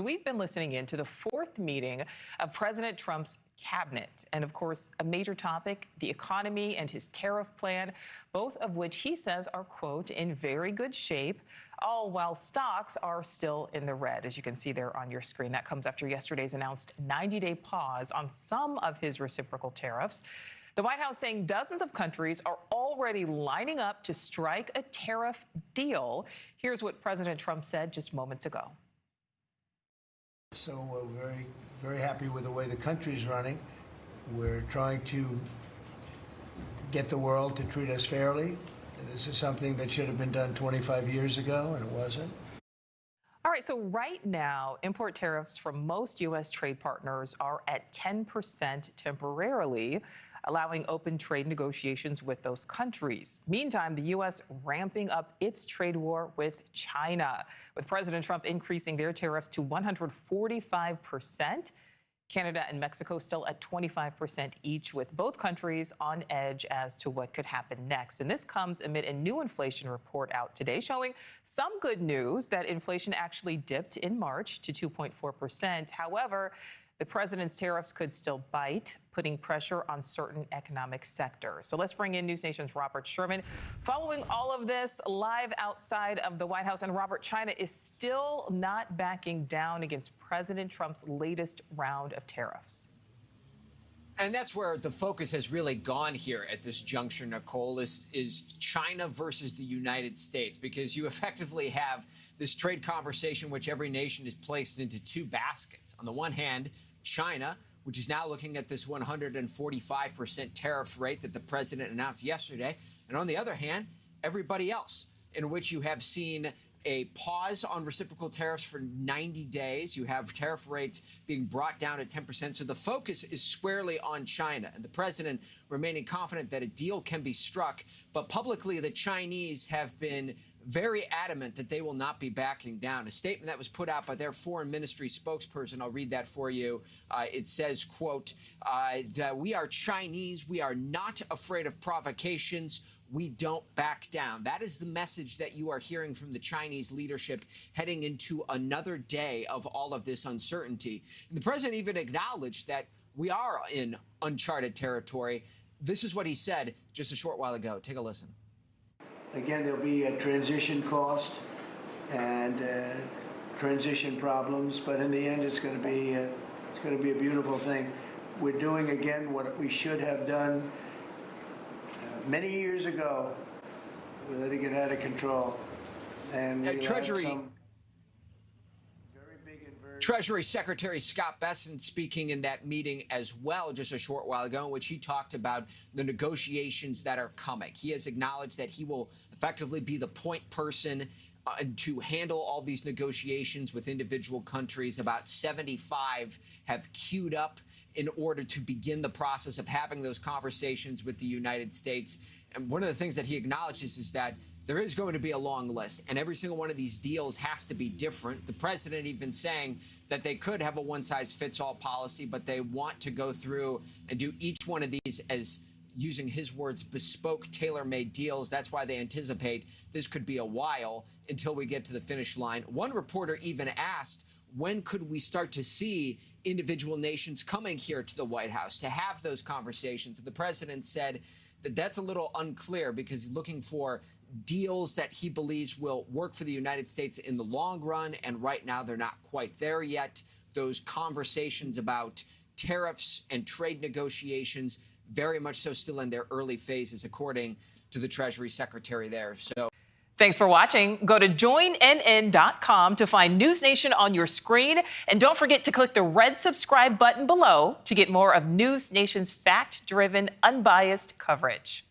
We've been listening in to the fourth meeting of President Trump's cabinet. And of course, a major topic, the economy and his tariff plan, both of which he says are, quote, in very good shape, all while stocks are still in the red, as you can see there on your screen. That comes after yesterday's announced 90-day pause on some of his reciprocal tariffs. The White House saying dozens of countries are already lining up to strike a tariff deal. Here's what President Trump said just moments ago. So we're very, very happy with the way the country's running. We're trying to get the world to treat us fairly. This is something that should have been done 25 years ago, and it wasn't. All right, so right now, import tariffs from most U.S. trade partners are at 10% temporarily, allowing open trade negotiations with those countries. Meantime, the U.S. ramping up its trade war with China, with President Trump increasing their tariffs to 145%. Canada and Mexico still at 25% each, with both countries on edge as to what could happen next. And this comes amid a new inflation report out today showing some good news that inflation actually dipped in March to 2.4%. However, the president's tariffs could still bite, putting pressure on certain economic sectors. So let's bring in NewsNation's Robert Sherman. Following all of this, live outside of the White House, and Robert, China is still not backing down against President Trump's latest round of tariffs. And that's where the focus has really gone here at this juncture, Nicole, is China versus the United States, because you effectively have this trade conversation which every nation is placed into two baskets. On the one hand, China, which is now looking at this 145% tariff rate that the president announced yesterday. And on the other hand, everybody else, in which you have seen a pause on reciprocal tariffs for 90 days. You have tariff rates being brought down at 10%. So the focus is squarely on China, and the president remaining confident that a deal can be struck. But publicly, the Chinese have been very adamant that they will not be backing down. A statement that was put out by their foreign ministry spokesperson, I'll read that for you. It says, quote, that we are Chinese. We are not afraid of provocations. We don't back down. That is the message that you are hearing from the Chinese leadership heading into another day of all of this uncertainty. And the president even acknowledged that we are in uncharted territory. This is what he said just a short while ago. Take a listen. Again, there'll be a transition cost and transition problems, but in the end, it's going to be a beautiful thing. We're doing again what we should have done many years ago. We're letting it out of control, and Treasury Secretary Scott Bessent speaking in that meeting as well just a short while ago, in which he talked about the negotiations that are coming. He has acknowledged that he will effectively be the point person to handle all these negotiations with individual countries. About 75 have queued up in order to begin the process of having those conversations with the United States. And one of the things that he acknowledges is that there is going to be a long list, and every single one of these deals has to be different. The president even saying that they could have a one-size-fits-all policy, but they want to go through and do each one of these as, using his words, bespoke, tailor-made deals. That's why they anticipate this could be a while until we get to the finish line. One reporter even asked, when could we start to see individual nations coming here to the White House to have those conversations? And the president said that that's a little unclear, because he's looking for deals that he believes will work for the United States in the long run, and right now they're not quite there yet. Those conversations about tariffs and trade negotiations very much so still in their early phases, according to the Treasury Secretary there. So, thanks for watching. Go to joinnn.com to find NewsNation on your screen, and don't forget to click the red subscribe button below to get more of NewsNation's fact-driven, unbiased coverage.